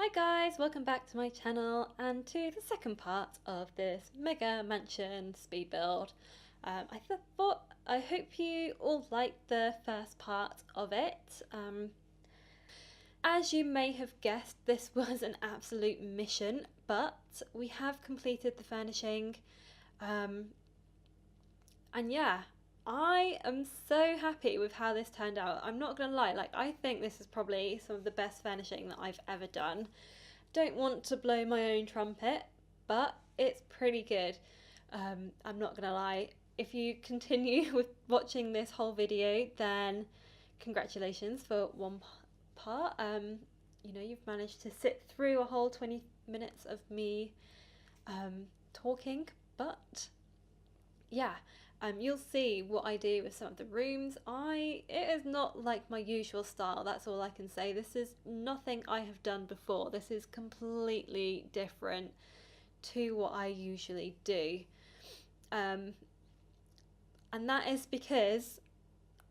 Hi guys, welcome back to my channel and to the second part of this mega mansion speed build. I hope you all liked the first part of it. As you may have guessed, this was an absolute mission, but we have completed the furnishing. And yeah, I am so happy with how this turned out. I'm not gonna lie, I think this is probably some of the best furnishing that I've ever done. Don't want to blow my own trumpet, but it's pretty good. I'm not gonna lie. If you continue with watching this whole video, then congratulations for one part. You've managed to sit through a whole 20 minutes of me talking, but yeah, you'll see what I do with some of the rooms. It is not like my usual style, that's all I can say. This is nothing I have done before. This is completely different to what I usually do. And that is because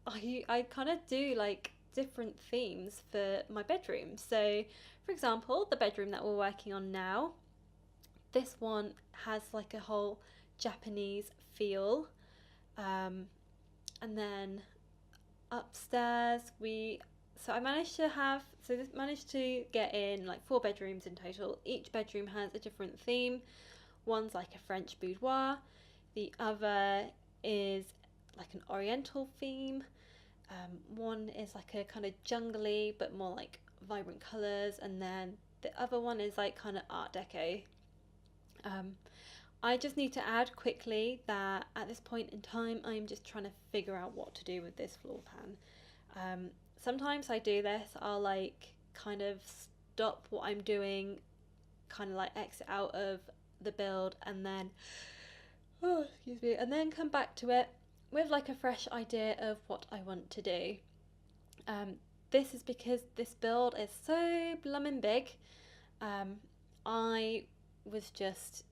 I kind of do like different themes for my bedroom. So, for example, the bedroom that we're working on now, this one has like a whole Japanese feel. And then upstairs I managed to get in like 4 bedrooms in total. Each bedroom has a different theme. One's like a French boudoir, the other is like an oriental theme, one is like a kind of jungly but more like vibrant colours, and then the other one is like kind of art deco. I just need to add quickly that at this point in time I'm just trying to figure out what to do with this floor pan. Sometimes I do this, I'll like kind of stop what I'm doing, kind of like exit out of the build and then come back to it with like a fresh idea of what I want to do. This is because this build is so bloomin' big. I was just,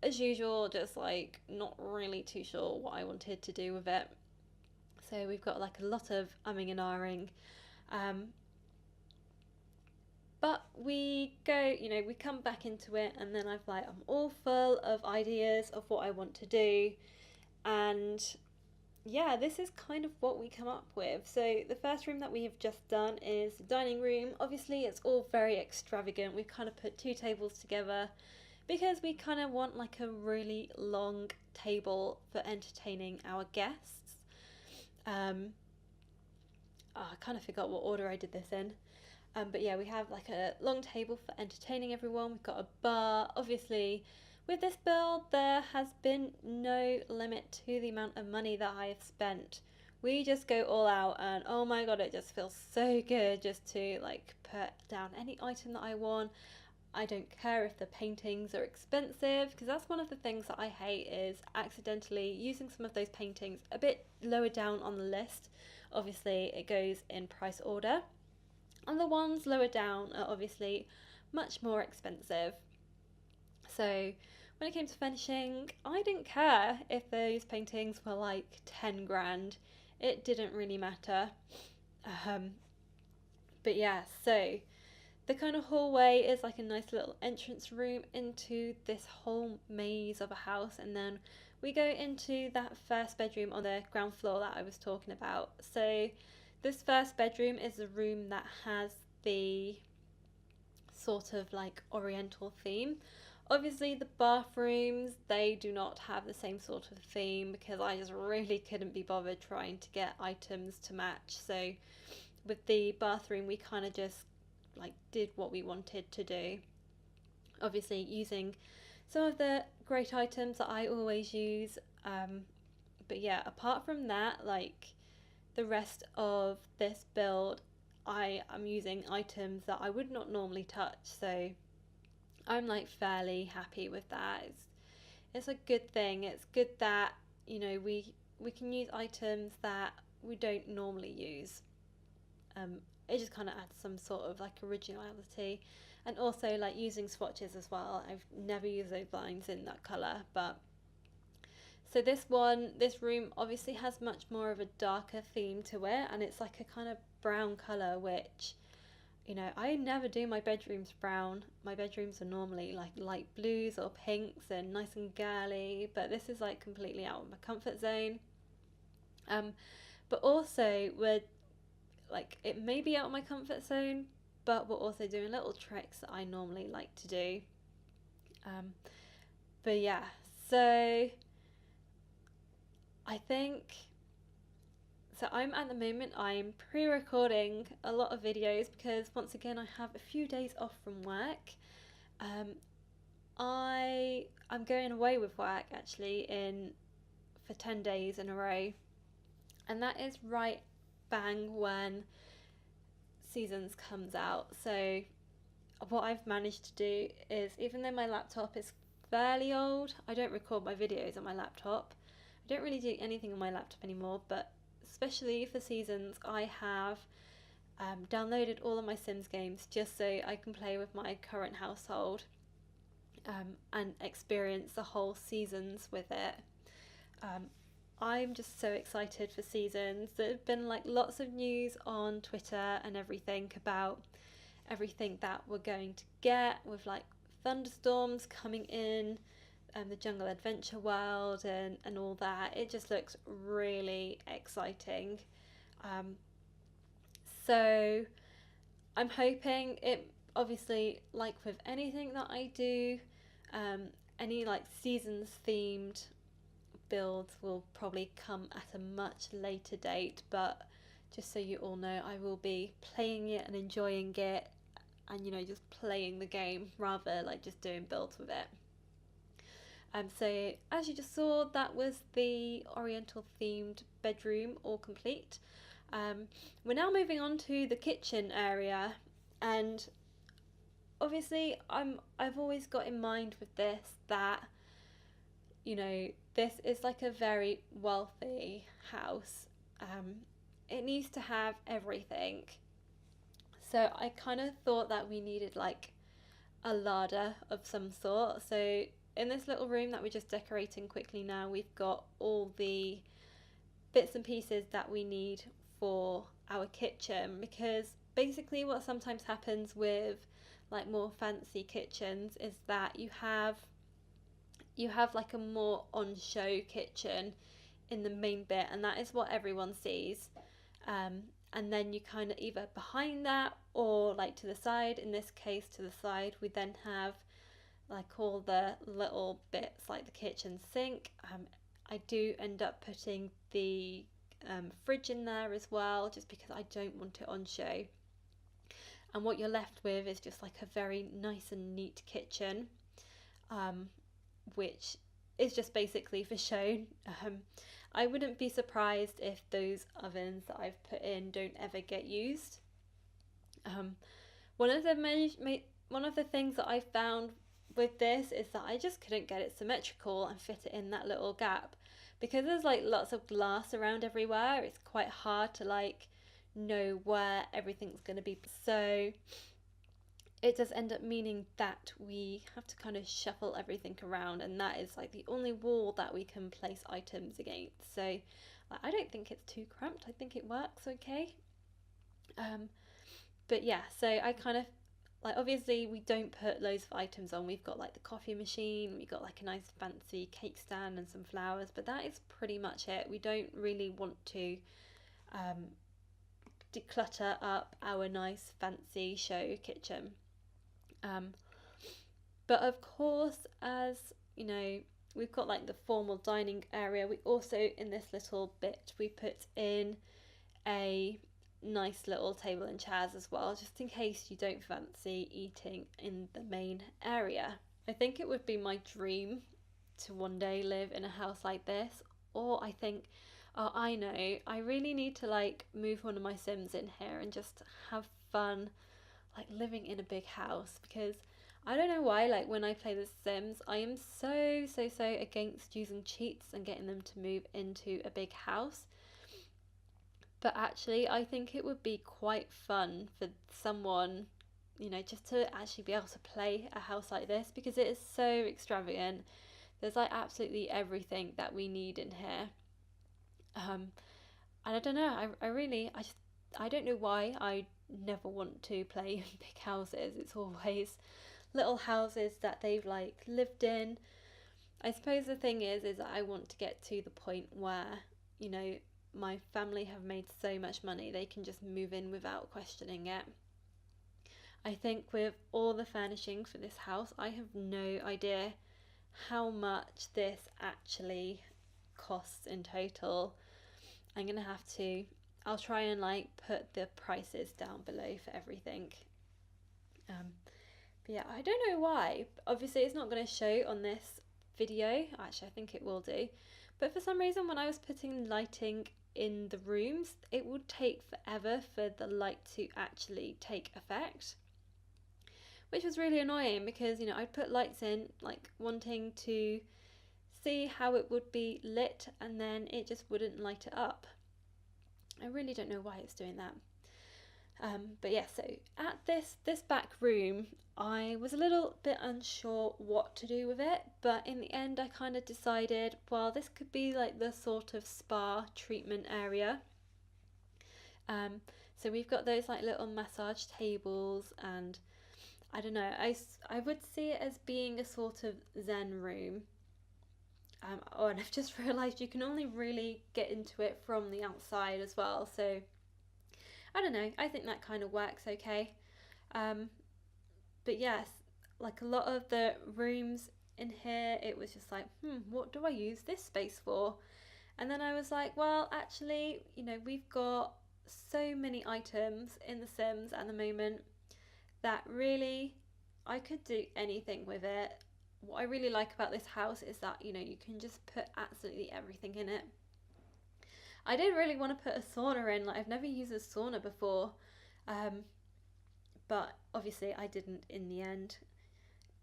as usual, just like not really too sure what I wanted to do with it. So we've got like a lot of umming and ahhing. But we come back into it, and then I'm all full of ideas of what I want to do. And yeah, this is kind of what we come up with. So the first room that we have just done is the dining room. Obviously it's all very extravagant. We've kind of put 2 tables together because we kind of want like a really long table for entertaining our guests. I kind of forgot what order I did this in. But yeah, we have like a long table for entertaining everyone. We've got a bar. Obviously, with this build, there has been no limit to the amount of money that I have spent. We just go all out, and oh my god, it just feels so good just to like put down any item that I want. I don't care if the paintings are expensive, because that's one of the things that I hate, is accidentally using some of those paintings a bit lower down on the list. Obviously it goes in price order, and the ones lower down are obviously much more expensive. So when it came to finishing, I didn't care if those paintings were like 10 grand. It didn't really matter. But yeah, so the kind of hallway is like a nice little entrance room into this whole maze of a house, and then we go into that first bedroom on the ground floor that I was talking about. So this first bedroom is a room that has the sort of like oriental theme. Obviously the bathrooms, they do not have the same sort of theme because I just really couldn't be bothered trying to get items to match. So with the bathroom we kind of just like did what we wanted to do, obviously using some of the great items that I always use. But yeah, apart from that, like the rest of this build, I am using items that I would not normally touch, so I'm like fairly happy with that. It's a good thing. It's good that we can use items that we don't normally use. It just kind of adds some sort of like originality, and also like using swatches as well. I've never used those lines in that colour, but so this room obviously has much more of a darker theme to it, and it's like a kind of brown colour, which you know, I never do my bedrooms brown. My bedrooms are normally like light blues or pinks and nice and girly, but this is like completely out of my comfort zone. But also we're like, it may be out of my comfort zone, but we're also doing little tricks that I normally like to do. Um, but yeah, so I think, so I'm at the moment, I'm pre-recording a lot of videos because once again I have a few days off from work. I'm going away with work actually in for 10 days in a row, and that is right bang when Seasons comes out. So what I've managed to do is, even though my laptop is fairly old, I don't record my videos on my laptop. I don't really do anything on my laptop anymore, but especially for Seasons, I have downloaded all of my Sims games just so I can play with my current household, and experience the whole Seasons with it. Um, I'm just so excited for Seasons. There have been like lots of news on Twitter and everything about everything that we're going to get, with like thunderstorms coming in and the jungle adventure world and all that. It just looks really exciting. So I'm hoping it, obviously, like with anything that I do, any like Seasons themed builds will probably come at a much later date, but just so you all know, I will be playing it and enjoying it, and you know, just playing the game rather like just doing builds with it. So as you just saw, that was the Oriental themed bedroom all complete. We're now moving on to the kitchen area, and obviously I've always got in mind with this that, you know, this is like a very wealthy house. It needs to have everything. So I kind of thought that we needed like a larder of some sort. So in this little room that we're just decorating quickly now, we've got all the bits and pieces that we need for our kitchen, because basically what sometimes happens with like more fancy kitchens is that you have like a more on show kitchen in the main bit, and that is what everyone sees. And then you kind of either behind that or like to the side, in this case to the side, we then have like all the little bits like the kitchen sink. I do end up putting the fridge in there as well, just because I don't want it on show. And what you're left with is just like a very nice and neat kitchen, which is just basically for show. I wouldn't be surprised if those ovens that I've put in don't ever get used. One of the things that I found with this is that I just couldn't get it symmetrical and fit it in that little gap, because there's like lots of glass around everywhere. It's quite hard to like know where everything's going to be. So it does end up meaning that we have to kind of shuffle everything around, and that is like the only wall that we can place items against. So I don't think it's too cramped. I think it works okay. But yeah, so I kind of like, obviously we don't put loads of items on. We've got like the coffee machine, we've got like a nice fancy cake stand and some flowers, but that is pretty much it. We don't really want to declutter up our nice fancy show kitchen. But of course, as you know, we've got like the formal dining area. We also, in this little bit, we put in a nice little table and chairs as well, just in case you don't fancy eating in the main area. I think it would be my dream to one day live in a house like this, or I think, oh, I know, I really need to like move one of my Sims in here and just have fun like living in a big house, because I don't know why, like when I play The Sims, I am so against using cheats and getting them to move into a big house. But actually, I think it would be quite fun for someone, you know, just to actually be able to play a house like this, because it is so extravagant. There's like absolutely everything that we need in here. And I don't know, I I don't know why I never want to play in big houses. It's always little houses that they've like lived in. I suppose the thing is that I want to get to the point where, you know, my family have made so much money they can just move in without questioning it. I think with all the furnishing for this house, I have no idea how much this actually costs in total. I'm gonna have to, I'll try and like put the prices down below for everything. But yeah, I don't know why. Obviously it's not going to show on this video. Actually, I think it will do. But for some reason when I was putting lighting in the rooms, it would take forever for the light to actually take effect. Which was really annoying because, you know, I'd put lights in like wanting to see how it would be lit and then it just wouldn't light it up. I really don't know why it's doing that. But yeah, so at this back room, I was a little bit unsure what to do with it, but in the end I kind of decided, well, this could be like the sort of spa treatment area. So we've got those like little massage tables, and I don't know, I would see it as being a sort of zen room. Oh, and I've just realised you can only really get into it from the outside as well, so I don't know, I think that kind of works okay. But yes, like a lot of the rooms in here, it was just like, what do I use this space for? And then I was like, well, actually, you know, we've got so many items in The Sims at the moment that really I could do anything with it. What I really like about this house is that, you know, you can just put absolutely everything in it. I did really want to put a sauna in, like I've never used a sauna before, but obviously I didn't in the end.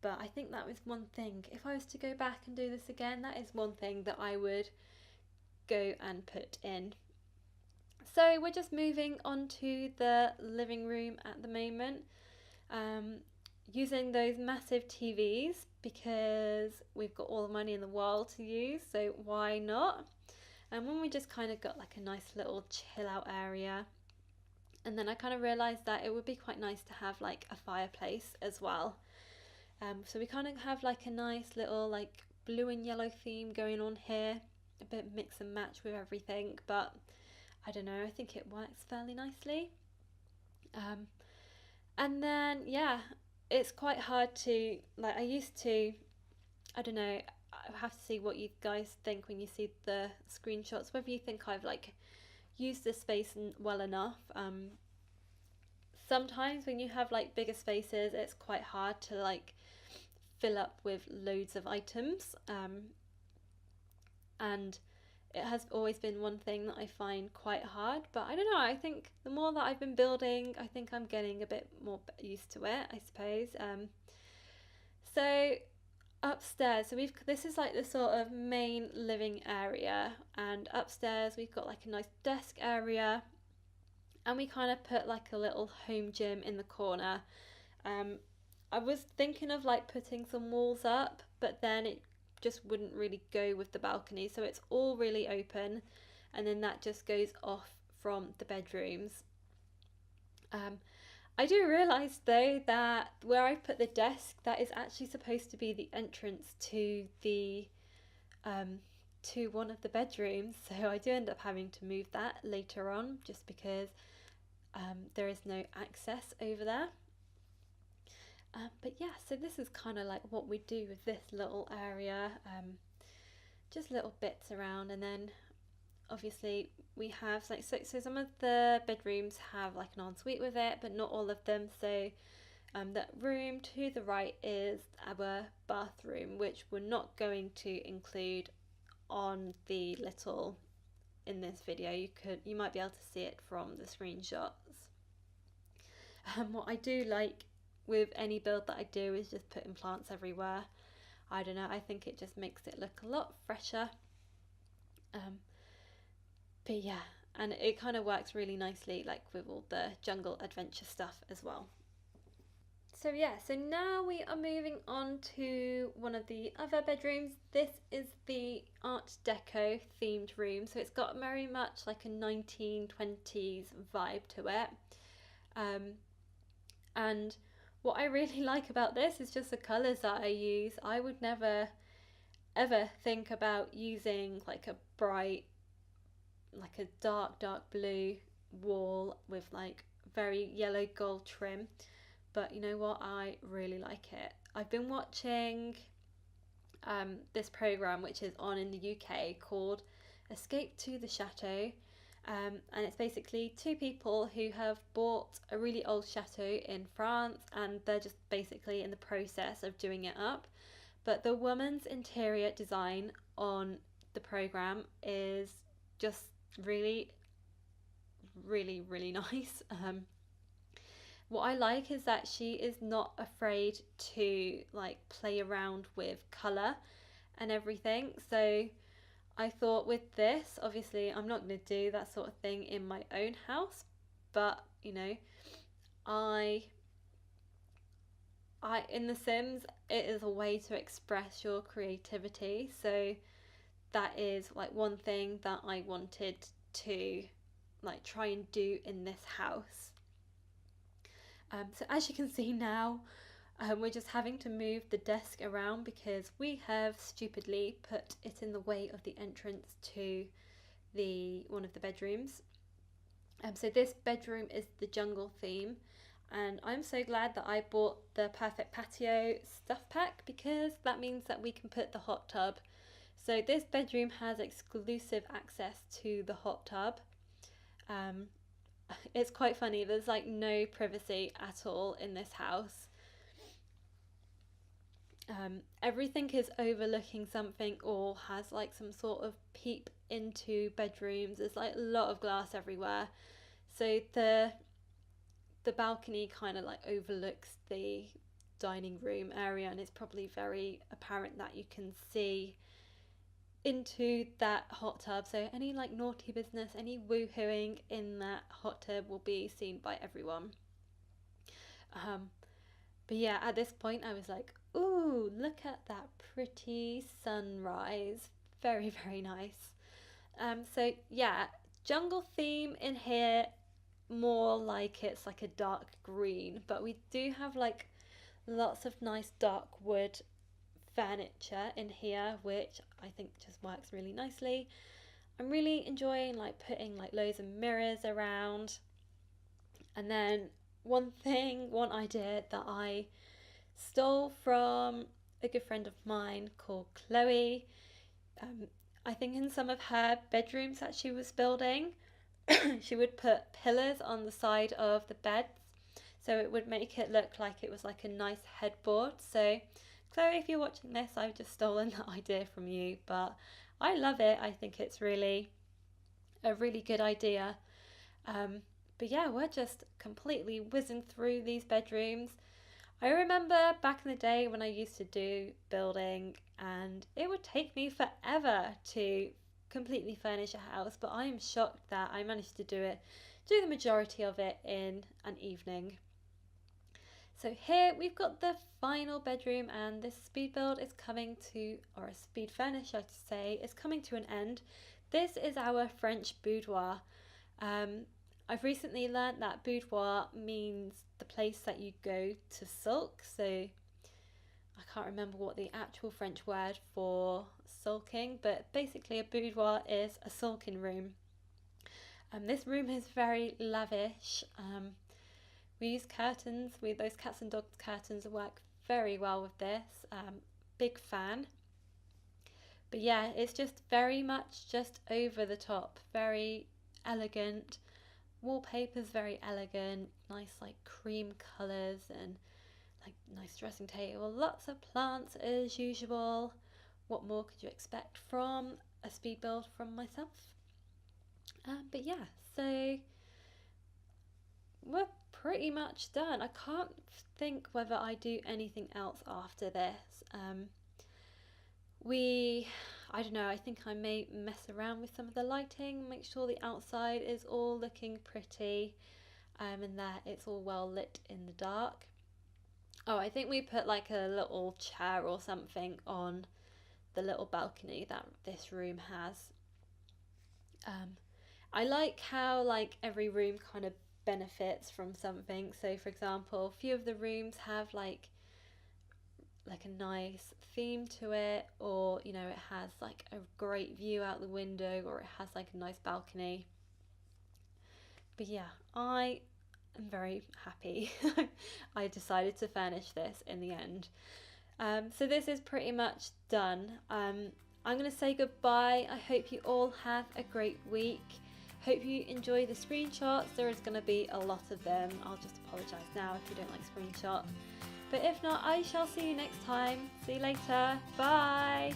But I think that was one thing, if I was to go back and do this again, that is one thing that I would go and put in. So we're just moving on to the living room at the moment, using those massive TVs because we've got all the money in the world to use, so why not? And when we just kind of got like a nice little chill out area, and then I kind of realised that it would be quite nice to have like a fireplace as well. So we kind of have like a nice little like blue and yellow theme going on here, a bit mix and match with everything, but I don't know, I think it works fairly nicely. And then yeah, it's quite hard to, like I used to, I don't know, I have to see what you guys think when you see the screenshots, whether you think I've like used this space well enough. Sometimes when you have like bigger spaces, it's quite hard to like fill up with loads of items, and it has always been one thing that I find quite hard, but I don't know, I think the more that I've been building, I think I'm getting a bit more used to it, I suppose. So upstairs, so this is like the sort of main living area, and upstairs we've got like a nice desk area, and we kind of put like a little home gym in the corner. I was thinking of like putting some walls up, but then it just wouldn't really go with the balcony, so it's all really open, and then that just goes off from the bedrooms. I do realise though that where I put the desk, that is actually supposed to be the entrance to the to one of the bedrooms, so I do end up having to move that later on just because there is no access over there. But yeah, so this is kind of like what we do with this little area, just little bits around, and then obviously we have like so some of the bedrooms have like an ensuite with it, but not all of them. So that room to the right is our bathroom, which we're not going to include on the little in this video. You might be able to see it from the screenshots. What I do like with any build that I do is just putting plants everywhere. I don't know, I think it just makes it look a lot fresher. But yeah, and it kind of works really nicely like with all the jungle adventure stuff as well. So yeah, so now we are moving on to one of the other bedrooms. This is the Art Deco themed room. So it's got very much like a 1920s vibe to it. And what I really like about this is just the colours that I use. I would never ever think about using like a bright, like a dark blue wall with like very yellow gold trim. But you know what? I really like it. I've been watching this program which is on in the UK called Escape to the Chateau. And it's basically two people who have bought a really old chateau in France and they're just basically in the process of doing it up. But the woman's interior design on the program is just really, really nice. What I like is that she is not afraid to like play around with colour and everything. So I thought with this, obviously I'm not going to do that sort of thing in my own house, but you know, I in The Sims, it is a way to express your creativity. So that is like one thing that I wanted to like try and do in this house. So as you can see now, we're just having to move the desk around because we have stupidly put it in the way of the entrance to the one of the bedrooms. So this bedroom is the jungle theme, and I'm so glad that I bought the Perfect Patio stuff pack because that means that we can put the hot tub. So this bedroom has exclusive access to the hot tub. It's quite funny, there's like no privacy at all in this house. Everything is overlooking something or has like some sort of peep into bedrooms. There's like a lot of glass everywhere. So the balcony kind of like overlooks the dining room area, and it's probably very apparent that you can see into that hot tub. So any like naughty business, any woohooing in that hot tub will be seen by everyone. But yeah, at this point I was like, ooh, look at that pretty sunrise. Very, very nice. So yeah, jungle theme in here, more like it's like a dark green, but we do have like lots of nice dark wood furniture in here, which I think just works really nicely. I'm really enjoying like putting like loads of mirrors around. And then one idea that I stole from a good friend of mine called Chloe. I think in some of her bedrooms that she was building, she would put pillars on the side of the beds so it would make it look like it was like a nice headboard. So Chloe, if you're watching this, I've just stolen that idea from you, but I love it. I think it's really a really good idea. But yeah, we're just completely whizzing through these bedrooms. I remember back in the day when I used to do building and it would take me forever to completely furnish a house, but I am shocked that I managed to do the majority of it in an evening. So here we've got the final bedroom, and this speed build is coming to, or a speed furnish I should say, is coming to an end. This is our French boudoir. I've recently learnt that boudoir means the place that you go to sulk. So I can't remember what the actual French word for sulking, but basically a boudoir is a sulking room. This room is very lavish. We use curtains. Those cats and dogs curtains work very well with this. Big fan. But yeah, it's just very much just over the top. Very elegant. Wallpaper's very elegant. Nice like cream colours and like nice dressing table. Lots of plants as usual. What more could you expect from a speed build from myself? But yeah, so we're pretty much done. I can't think whether I do anything else after this. I don't know, I think I may mess around with some of the lighting, make sure the outside is all looking pretty, and that it's all well lit in the dark. Oh, I think we put like a little chair or something on the little balcony that this room has. Um, I like how like every room kind of benefits from something. So for example, a few of the rooms have like a nice theme to it, or you know, it has like a great view out the window, or it has like a nice balcony. But yeah, I am very happy. I decided to furnish this in the end. So this is pretty much done. I'm going to say goodbye. I hope you all have a great week. Hope you enjoy the screenshots. There is going to be a lot of them. I'll just apologise now if you don't like screenshots. But if not, I shall see you next time. See you later. Bye.